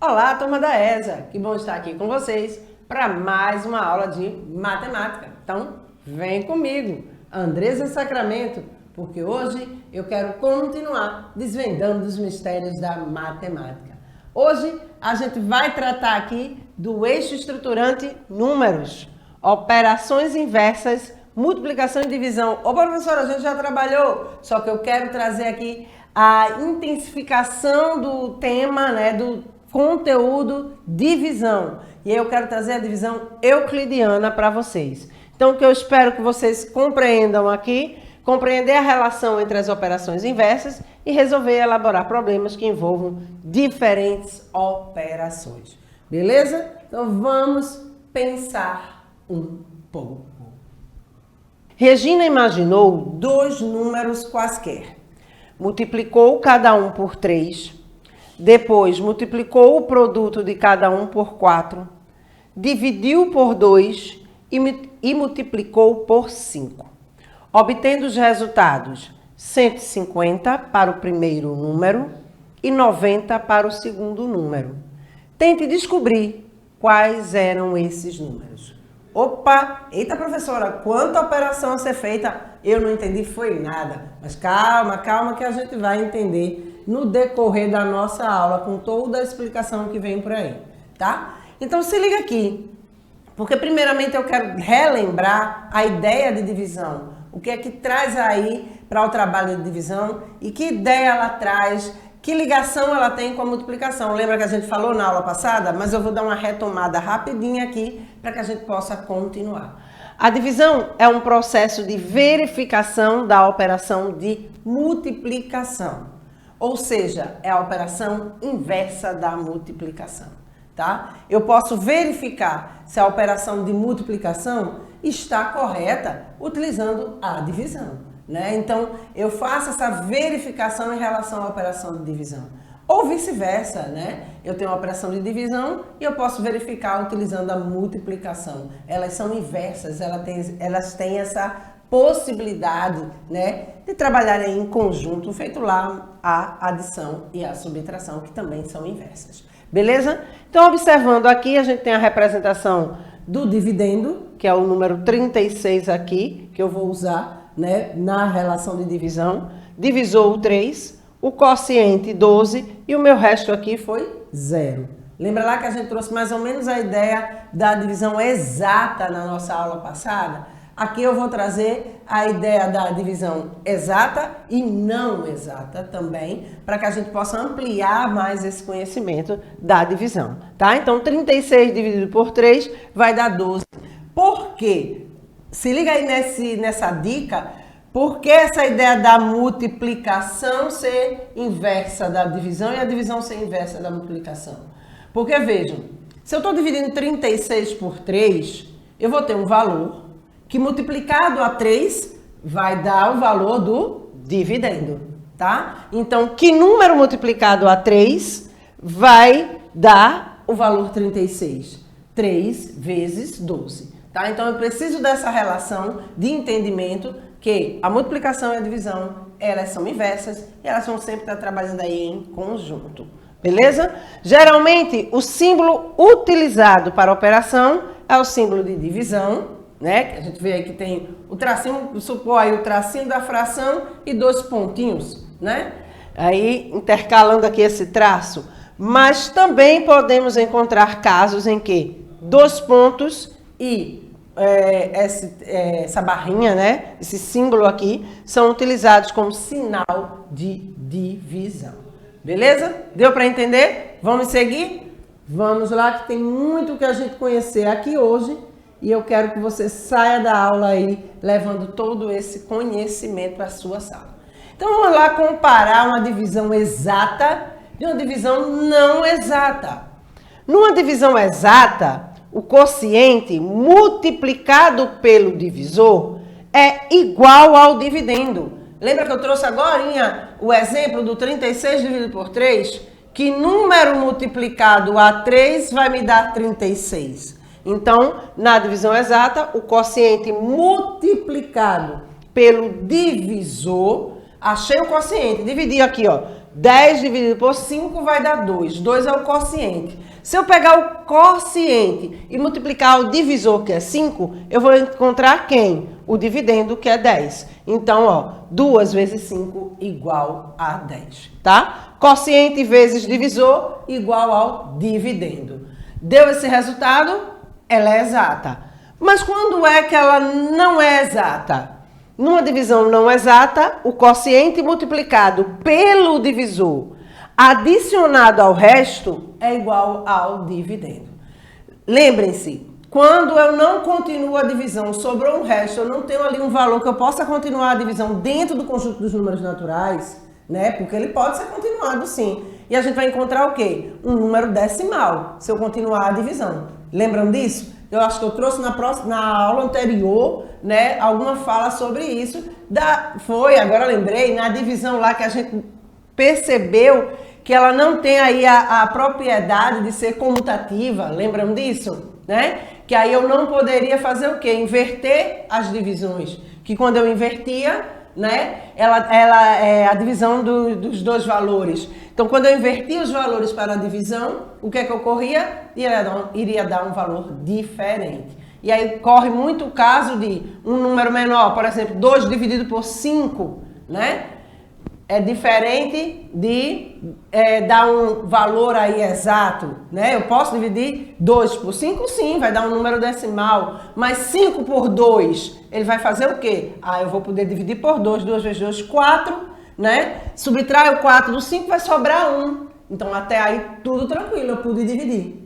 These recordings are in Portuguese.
Olá, turma da ESA, que bom estar aqui com vocês para mais uma aula de matemática. Então, vem comigo, Andresa Sacramento, porque hoje eu quero continuar desvendando os mistérios da matemática. Hoje a gente vai tratar aqui do eixo estruturante números, operações inversas, multiplicação e divisão. Ô professora, a gente já trabalhou, só que eu quero trazer aqui a intensificação do tema, do conteúdo divisão. E eu quero trazer a divisão euclidiana para vocês. Então, o que eu espero que vocês compreendam aqui, compreender a relação entre as operações inversas e resolver elaborar problemas que envolvam diferentes operações. Beleza? Então, vamos pensar um pouco. Regina imaginou dois números quaisquer. Multiplicou cada um por 3, depois multiplicou o produto de cada um por 4, dividiu por 2 e multiplicou por 5, obtendo os resultados 150 para o primeiro número e 90 para o segundo número. Tente descobrir quais eram esses números. Opa! Eita, professora, quanta operação a ser feita? Eu não entendi, foi nada. Mas calma que a gente vai entender no decorrer da nossa aula, com toda a explicação que vem por aí, tá? Então se liga aqui, porque primeiramente eu quero relembrar a ideia de divisão. O que é que traz aí para o trabalho de divisão e que ideia ela traz, que ligação ela tem com a multiplicação. Lembra que a gente falou na aula passada? Mas eu vou dar uma retomada rapidinha aqui para que a gente possa continuar. A divisão é um processo de verificação da operação de multiplicação. Ou seja, é a operação inversa da multiplicação, tá? Eu posso verificar se a operação de multiplicação está correta utilizando a divisão, né? Então, eu faço essa verificação em relação à operação de divisão. Ou vice-versa, né? Eu tenho uma operação de divisão e eu posso verificar utilizando a multiplicação. Elas são inversas, elas têm essa possibilidade, né, de trabalharem em conjunto, feito lá a adição e a subtração, que também são inversas. Beleza? Então, observando aqui, a gente tem a representação do dividendo, que é o número 36 aqui, que eu vou usar, né, na relação de divisão. Divisou o 3, o quociente 12 e o meu resto aqui foi 0. Lembra lá que a gente trouxe mais ou menos a ideia da divisão exata na nossa aula passada? Aqui eu vou trazer a ideia da divisão exata e não exata também, para que a gente possa ampliar mais esse conhecimento da divisão, tá? Então, 36 dividido por 3 vai dar 12. Por quê? Se liga aí nessa dica, por que essa ideia da multiplicação ser inversa da divisão e a divisão ser inversa da multiplicação? Porque, vejam, se eu estou dividindo 36 por 3, eu vou ter um valor que multiplicado a 3 vai dar o valor do dividendo, tá? Então, que número multiplicado a 3 vai dar o valor 36? 3 vezes 12, tá? Então, eu preciso dessa relação de entendimento que a multiplicação e a divisão, elas são inversas e elas vão sempre estar trabalhando aí em conjunto, beleza? Geralmente, o símbolo utilizado para a operação é o símbolo de divisão, né? Que a gente vê aí que tem o tracinho, supor aí o tracinho da fração e 2 pontinhos, né? Aí, intercalando aqui esse traço. Mas também podemos encontrar casos em que 2 pontos e essa barrinha, né? Esse símbolo aqui, são utilizados como sinal de divisão. Beleza? Deu para entender? Vamos seguir? Vamos lá, que tem muito que a gente conhecer aqui hoje. E eu quero que você saia da aula aí, levando todo esse conhecimento para a sua sala. Então, vamos lá comparar uma divisão exata de uma divisão não exata. Numa divisão exata, o quociente multiplicado pelo divisor é igual ao dividendo. Lembra que eu trouxe agora o exemplo do 36 dividido por 3? Que número multiplicado a 3 vai me dar 36? Então, na divisão exata, o quociente multiplicado pelo divisor, achei o quociente, dividi aqui, ó, 10 dividido por 5 vai dar 2. 2 é o quociente. Se eu pegar o quociente e multiplicar o divisor, que é 5, eu vou encontrar quem? O dividendo, que é 10. Então, ó, 2 vezes 5 igual a 10, tá? Quociente vezes divisor igual ao dividendo. Deu esse resultado? Ela é exata. Mas quando é que ela não é exata? Numa divisão não exata, o quociente multiplicado pelo divisor adicionado ao resto é igual ao dividendo. Lembrem-se, quando eu não continuo a divisão, sobrou um resto, eu não tenho ali um valor que eu possa continuar a divisão dentro do conjunto dos números naturais, né? Porque ele pode ser continuado sim. E a gente vai encontrar o quê? Um número decimal, se eu continuar a divisão. Lembram disso? Eu acho que eu trouxe na aula anterior, né, alguma fala sobre isso. Agora lembrei, na divisão lá que a gente percebeu que ela não tem aí a propriedade de ser comutativa. Lembram disso? Né? Que aí eu não poderia fazer o quê? Inverter as divisões. Que quando eu invertia, né, ela é a divisão dos dois valores. Então, quando eu invertia os valores para a divisão, o que é que ocorria? Iria dar um valor diferente. E aí corre muito o caso de um número menor, por exemplo, 2 dividido por 5, né? É diferente de dar um valor aí exato, né? Eu posso dividir 2 por 5? Sim, vai dar um número decimal. Mas 5 por 2, ele vai fazer o quê? Eu vou poder dividir por 2. 2 vezes 2, 4, né? Subtrai o 4 do 5, vai sobrar 1. Então, até aí, tudo tranquilo, eu pude dividir.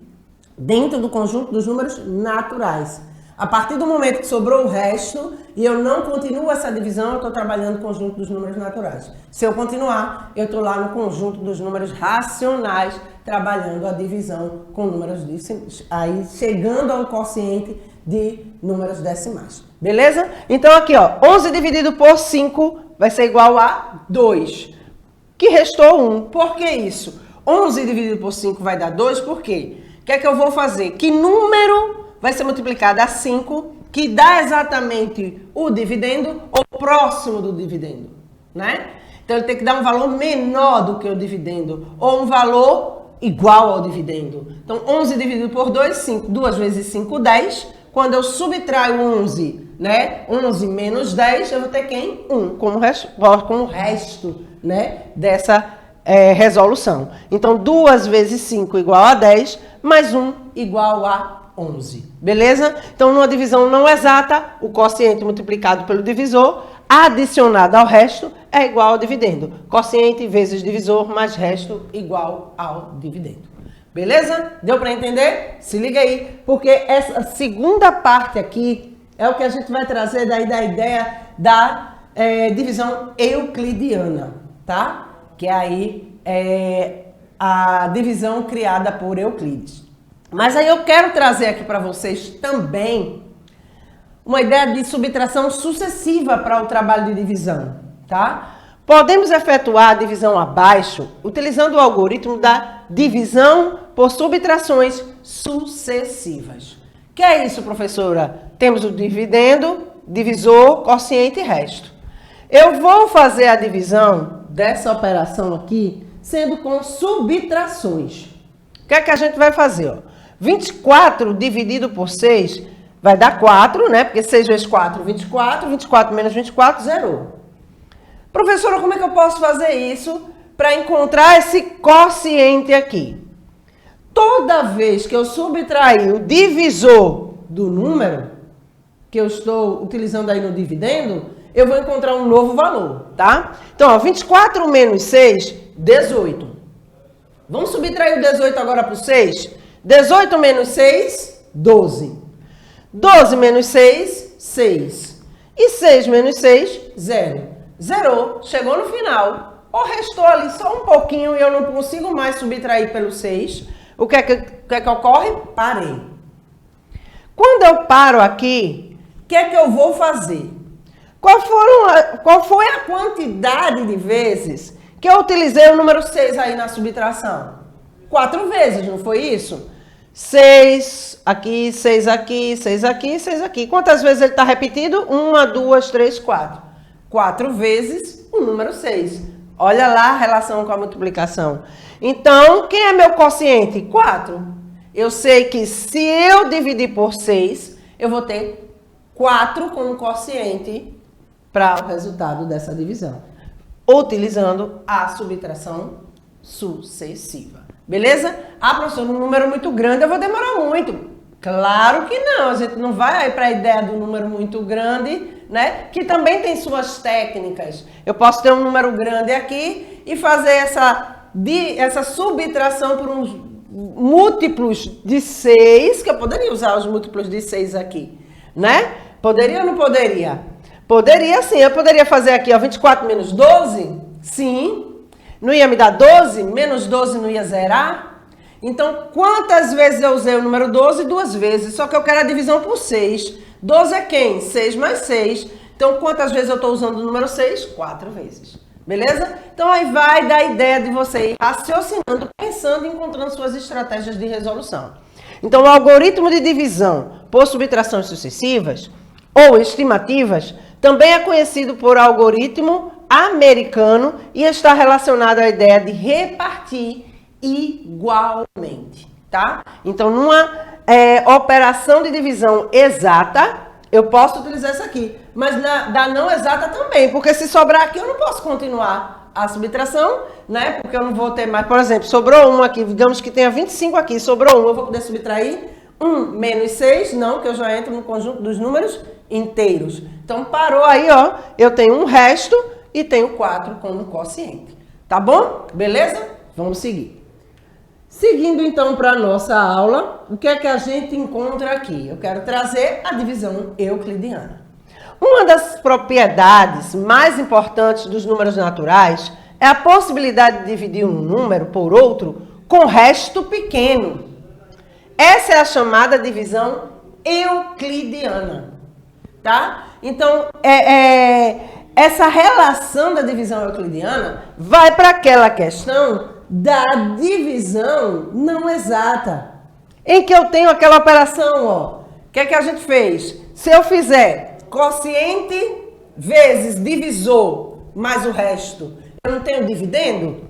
Dentro do conjunto dos números naturais. A partir do momento que sobrou o resto e eu não continuo essa divisão, eu estou trabalhando o conjunto dos números naturais. Se eu continuar, eu estou lá no conjunto dos números racionais, trabalhando a divisão com números decimais, aí chegando a um quociente de números decimais. Beleza? Então aqui, ó, 11 dividido por 5 vai ser igual a 2, que restou 1. Por que isso? 11 dividido por 5 vai dar 2, por quê? O que é que eu vou fazer? Que número vai ser multiplicado a 5, que dá exatamente o dividendo ou próximo do dividendo, né? Então, ele tem que dar um valor menor do que o dividendo, ou um valor igual ao dividendo. Então, 11 dividido por 2, 5. 2 vezes 5, 10. Quando eu subtraio 11, né? 11 menos 10, eu vou ter quem? 1, como o resto, né? Dessa resolução. Então, 2 vezes 5 igual a 10, mais 1 igual a 11, beleza? Então, numa divisão não exata, o quociente multiplicado pelo divisor, adicionado ao resto, é igual ao dividendo. Quociente vezes divisor, mais resto, igual ao dividendo. Beleza? Deu para entender? Se liga aí, porque essa segunda parte aqui é o que a gente vai trazer daí da ideia da divisão euclidiana, tá? Que aí é a divisão criada por Euclides. Mas aí eu quero trazer aqui para vocês também uma ideia de subtração sucessiva para o trabalho de divisão, tá? Podemos efetuar a divisão abaixo utilizando o algoritmo da divisão por subtrações sucessivas. Que é isso, professora? Temos o dividendo, divisor, quociente e resto. Eu vou fazer a divisão dessa operação aqui sendo com subtrações. O que é que a gente vai fazer, ó? 24 dividido por 6 vai dar 4, né? Porque 6 vezes 4, 24. 24 menos 24, zerou. Professora, como é que eu posso fazer isso para encontrar esse quociente aqui? Toda vez que eu subtrair o divisor do número que eu estou utilizando aí no dividendo, eu vou encontrar um novo valor, tá? Então, ó, 24 menos 6, 18. Vamos subtrair o 18 agora para o 6? 18 menos 6, 12. 12 menos 6, 6. E 6 menos 6, 0. Zerou, chegou no final. Ou restou ali só um pouquinho e eu não consigo mais subtrair pelo 6. O que é que ocorre? Parei. Quando eu paro aqui, o que é que eu vou fazer? Qual foi a quantidade de vezes que eu utilizei o número 6 aí na subtração? 4 vezes, não foi isso? 6 aqui, 6 aqui, 6 aqui, 6 aqui. Quantas vezes ele está repetido? 1, 2, 3, 4. 4 vezes o número 6. Olha lá a relação com a multiplicação. Então, quem é meu quociente? 4. Eu sei que se eu dividir por 6, eu vou ter 4 como quociente para o resultado dessa divisão, utilizando a subtração sucessiva. Beleza? Ah, professor, um número muito grande eu vou demorar muito. Claro que não, a gente não vai para a ideia do número muito grande, né? Que também tem suas técnicas. Eu posso ter um número grande aqui e fazer essa subtração por uns múltiplos de 6, que eu poderia usar os múltiplos de 6 aqui, né? Poderia ou não poderia? Poderia sim, eu poderia fazer aqui, ó, 24 menos 12? Sim. Não ia me dar 12? Menos 12 não ia zerar? Então, quantas vezes eu usei o número 12? 2 vezes, só que eu quero a divisão por 6. 12 é quem? 6 mais 6. Então, quantas vezes eu estou usando o número 6? 4 vezes. Beleza? Então, aí vai dar a ideia de você ir raciocinando, pensando e encontrando suas estratégias de resolução. Então, o algoritmo de divisão por subtrações sucessivas ou estimativas também é conhecido por algoritmo americano e está relacionado à ideia de repartir igualmente, tá? Então, numa operação de divisão exata, eu posso utilizar isso aqui, mas da não exata também, porque se sobrar aqui, eu não posso continuar a subtração, né? Porque eu não vou ter mais, por exemplo, sobrou 1 aqui, digamos que tenha 25 aqui, sobrou 1, eu vou poder subtrair 1 menos 6, não, que eu já entro no conjunto dos números inteiros. Então, parou aí, ó, eu tenho um resto e tenho 4 como quociente, tá bom? Beleza? Vamos seguir. Seguindo, então, para a nossa aula, o que é que a gente encontra aqui? Eu quero trazer a divisão euclidiana. Uma das propriedades mais importantes dos números naturais é a possibilidade de dividir um número por outro com resto pequeno. Essa é a chamada divisão euclidiana, tá? Então, essa relação da divisão euclidiana vai para aquela questão da divisão não exata, em que eu tenho aquela operação, ó. O que é que a gente fez? Se eu fizer quociente vezes divisor mais o resto, eu não tenho dividendo?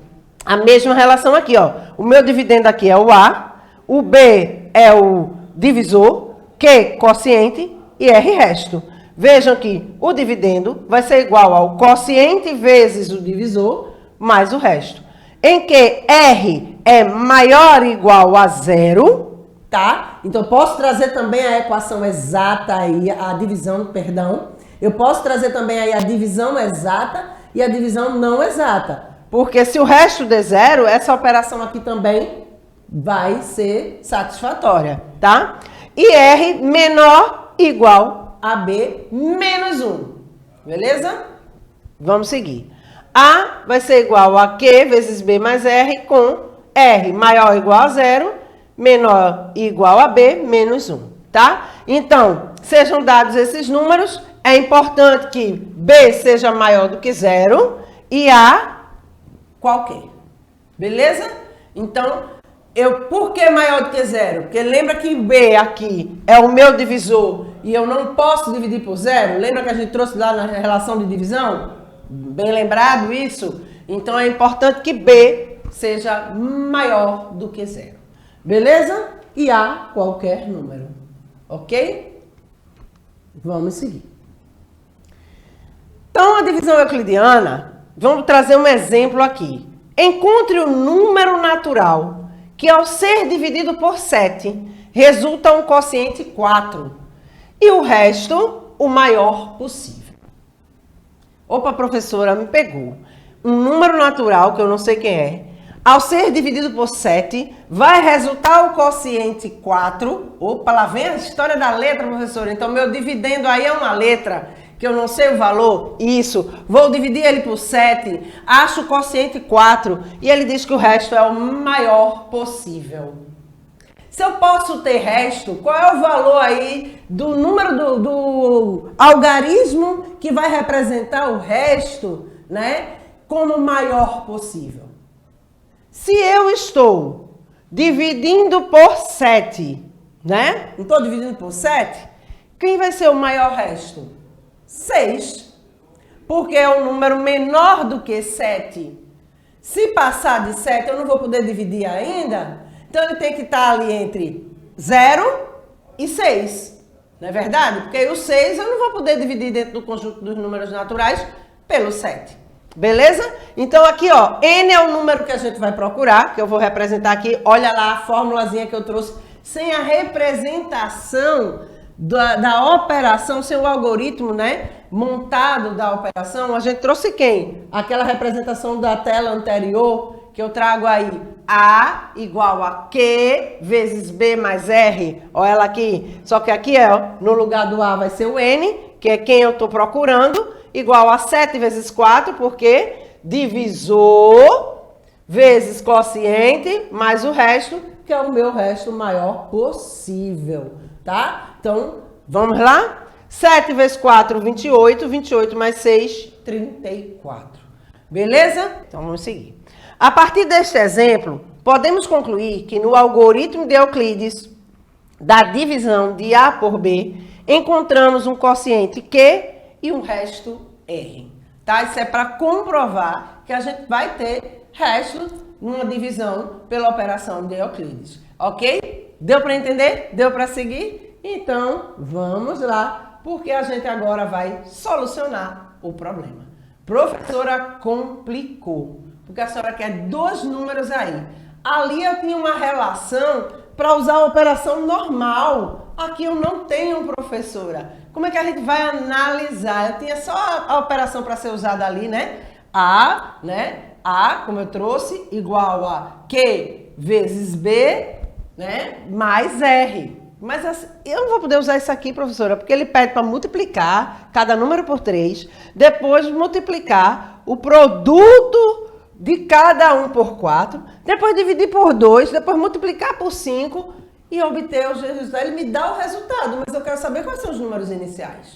A mesma relação aqui, ó. O meu dividendo aqui é o A, o B é o divisor, Q quociente e R resto. Vejam que o dividendo vai ser igual ao quociente vezes o divisor mais o resto. Em que R é maior ou igual a 0, tá? Então, eu posso trazer também a equação exata aí, a divisão, perdão. Eu posso trazer também aí a divisão exata e a divisão não exata. Porque se o resto der 0, essa operação aqui também vai ser satisfatória, tá? E R menor ou igual a B menos 1. Beleza? Vamos seguir. A vai ser igual a Q vezes B mais R com R maior ou igual a 0, menor ou igual a B menos 1, tá? Então, sejam dados esses números, é importante que B seja maior do que 0 e A qualquer. Beleza? Então, por que maior do que 0? Porque lembra que B aqui é o meu divisor e eu não posso dividir por 0? Lembra que a gente trouxe lá na relação de divisão? Bem lembrado isso? Então, é importante que B seja maior do que 0. Beleza? E A qualquer número. Ok? Vamos seguir. Então, a divisão euclidiana, vamos trazer um exemplo aqui. Encontre o número natural que, ao ser dividido por 7, resulta um quociente 4 e o resto o maior possível. Opa, professora, me pegou. Um número natural, que eu não sei quem é, ao ser dividido por 7, vai resultar o quociente 4. Opa, lá vem a história da letra, professora. Então, meu dividendo aí é uma letra, que eu não sei o valor. Isso. Vou dividir ele por 7, acho o quociente 4, e ele diz que o resto é o maior possível. Se eu posso ter resto, qual é o valor aí do número do algarismo que vai representar o resto, né, como maior possível? Se eu estou dividindo por 7, né? Não estou dividindo por 7? Quem vai ser o maior resto? 6. porque é um número menor do que 7. Se passar de 7, eu não vou poder dividir ainda. Então, ele tem que estar ali entre 0 e 6. Não é verdade? Porque o 6 eu não vou poder dividir dentro do conjunto dos números naturais pelo 7. Beleza? Então, aqui, ó, N é o número que a gente vai procurar, que eu vou representar aqui. Olha lá a formulazinha que eu trouxe sem a representação da operação, sem o algoritmo, né, montado da operação. A gente trouxe quem? Aquela representação da tela anterior, que eu trago aí. A igual a Q vezes B mais R. Olha ela aqui. Só que aqui, ó, no lugar do A vai ser o N, que é quem eu estou procurando, igual a 7 vezes 4, porque divisor vezes quociente, mais o resto, que é o meu resto maior possível, tá? Então, vamos lá? 7 vezes 4, 28. 28 mais 6, 34. Beleza? Então, vamos seguir. A partir deste exemplo, podemos concluir que no algoritmo de Euclides, da divisão de A por B, encontramos um quociente Q e um resto R. Tá? Isso é para comprovar que a gente vai ter resto numa divisão pela operação de Euclides. Ok? Deu para entender? Deu para seguir? Então, vamos lá, porque a gente agora vai solucionar o problema. Professora, complicou. Porque a senhora quer 2 números aí. Ali eu tinha uma relação para usar a operação normal. Aqui eu não tenho, professora. Como é que a gente vai analisar? Eu tinha só a operação para ser usada ali, né? A, né? A, como eu trouxe, igual a Q vezes B, né? Mais R. Mas eu não vou poder usar isso aqui, professora, porque ele pede para multiplicar cada número por 3, depois multiplicar o produto de cada um por 4, depois dividir por 2, depois multiplicar por 5 e obter o resultado. Ele me dá o resultado, mas eu quero saber quais são os números iniciais.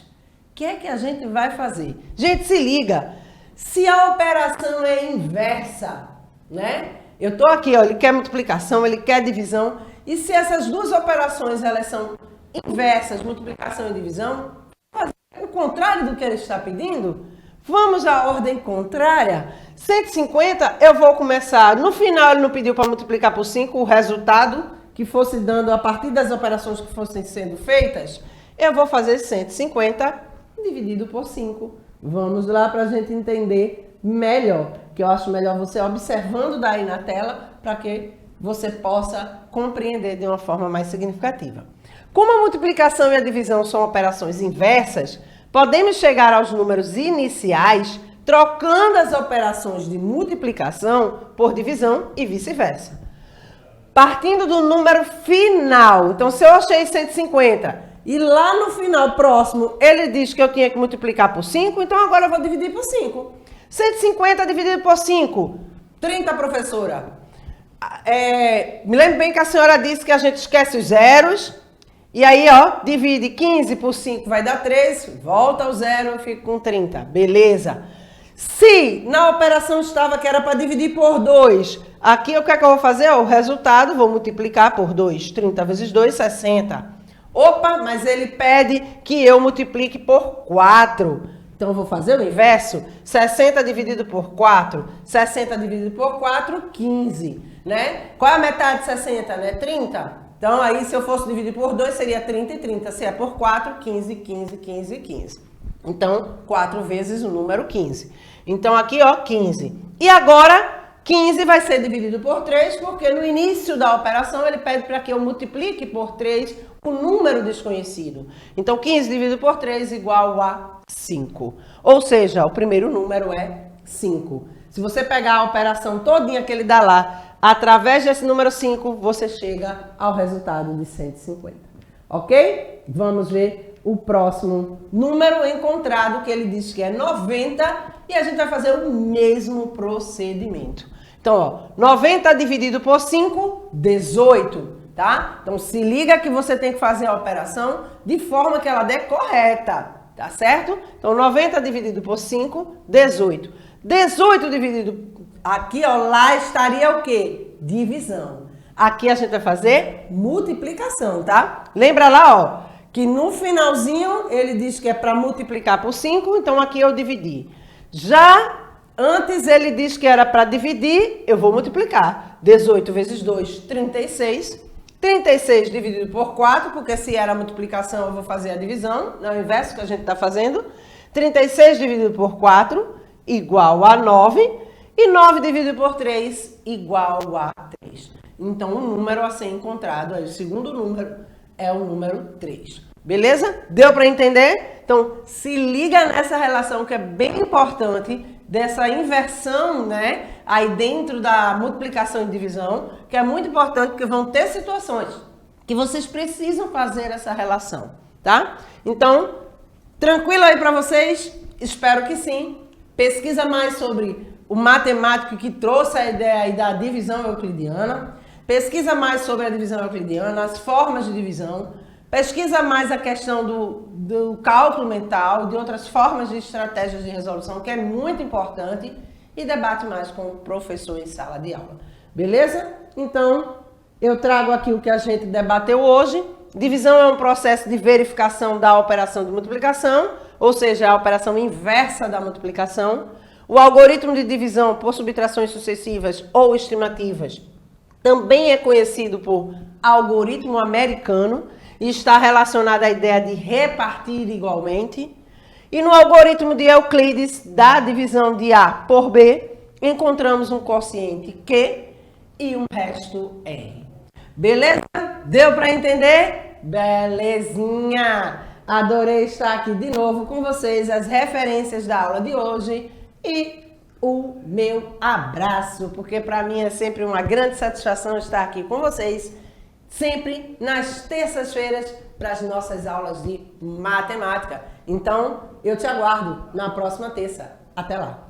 O que é que a gente vai fazer? Gente, se liga. Se a operação é inversa, né? Eu estou aqui, ó, ele quer multiplicação, ele quer divisão. E se essas duas operações elas são inversas, multiplicação e divisão, fazer o contrário do que ele está pedindo? Vamos à ordem contrária. 150, eu vou começar. No final, ele não pediu para multiplicar por 5 o resultado que fosse dando a partir das operações que fossem sendo feitas. Eu vou fazer 150 dividido por 5. Vamos lá para a gente entender melhor. Que eu acho melhor você observando daí na tela para que você possa compreender de uma forma mais significativa. Como a multiplicação e a divisão são operações inversas, podemos chegar aos números iniciais trocando as operações de multiplicação por divisão e vice-versa. Partindo do número final. Então, se eu achei 150 e lá no final próximo ele diz que eu tinha que multiplicar por 5, então agora eu vou dividir por 5. 150 dividido por 5, 30, professora. Me lembro bem que a senhora disse que a gente esquece os zeros. E aí, ó, divide 15 por 5 vai dar 3, volta ao zero, eu fico com 30. Beleza. Se na operação estava que era para dividir por 2, aqui o que é que eu vou fazer? O resultado, vou multiplicar por 2. 30 vezes 2, 60. Opa, mas ele pede que eu multiplique por 4. Então, eu vou fazer o inverso. 60 dividido por 4. 60 dividido por 4, 15. Né? Qual é a metade de 60? Né? 30. Então, aí, se eu fosse dividir por 2, seria 30 e 30. Se é por 4, 15, 15, 15 e 15. Então, 4 vezes o número 15. Então, aqui, ó, 15. E agora, 15 vai ser dividido por 3, porque no início da operação ele pede para que eu multiplique por 3 o número desconhecido. Então, 15 dividido por 3 igual a 5. Ou seja, o primeiro número é 5. Se você pegar a operação todinha que ele dá lá, através desse número 5, você chega ao resultado de 150. Ok? Vamos ver o próximo número encontrado, que ele diz que é 90, e a gente vai fazer o mesmo procedimento. Então, ó, 90 dividido por 5, 18, tá? Então, se liga que você tem que fazer a operação de forma que ela dê correta, tá certo? Então, 90 dividido por 5, 18. 18 dividido... Aqui, ó, lá estaria o quê? Divisão. Aqui a gente vai fazer multiplicação, tá? Lembra lá, ó, que no finalzinho ele diz que é para multiplicar por 5, então aqui eu dividi. Já antes ele diz que era para dividir, eu vou multiplicar. 18 vezes 2, 36. 36 dividido por 4, porque se era a multiplicação eu vou fazer a divisão, não é o inverso que a gente está fazendo. 36 dividido por 4 igual a 9. E 9 dividido por 3 igual a 3. Então, o número a ser encontrado, o segundo número, é o número 3. Beleza? Deu para entender? Então, se liga nessa relação que é bem importante, dessa inversão, né? Aí dentro da multiplicação e divisão, que é muito importante, porque vão ter situações que vocês precisam fazer essa relação, tá? Então, tranquilo aí para vocês? Espero que sim. Pesquisa mais sobre o matemático que trouxe a ideia aí da divisão euclidiana. Pesquisa mais sobre a divisão euclidiana, as formas de divisão. Pesquisa mais a questão do cálculo mental, de outras formas de estratégias de resolução, que é muito importante. E debate mais com o professor em sala de aula. Beleza? Então, eu trago aqui o que a gente debateu hoje. Divisão é um processo de verificação da operação de multiplicação, ou seja, a operação inversa da multiplicação. O algoritmo de divisão por subtrações sucessivas ou estimativas também é conhecido por algoritmo americano e está relacionado à ideia de repartir igualmente. E no algoritmo de Euclides, da divisão de A por B, encontramos um quociente Q e um resto R. Beleza? Deu para entender? Belezinha! Adorei estar aqui de novo com vocês, as referências da aula de hoje e o meu abraço, porque para mim é sempre uma grande satisfação estar aqui com vocês, sempre nas terças-feiras para as nossas aulas de matemática. Então, eu te aguardo na próxima terça. Até lá!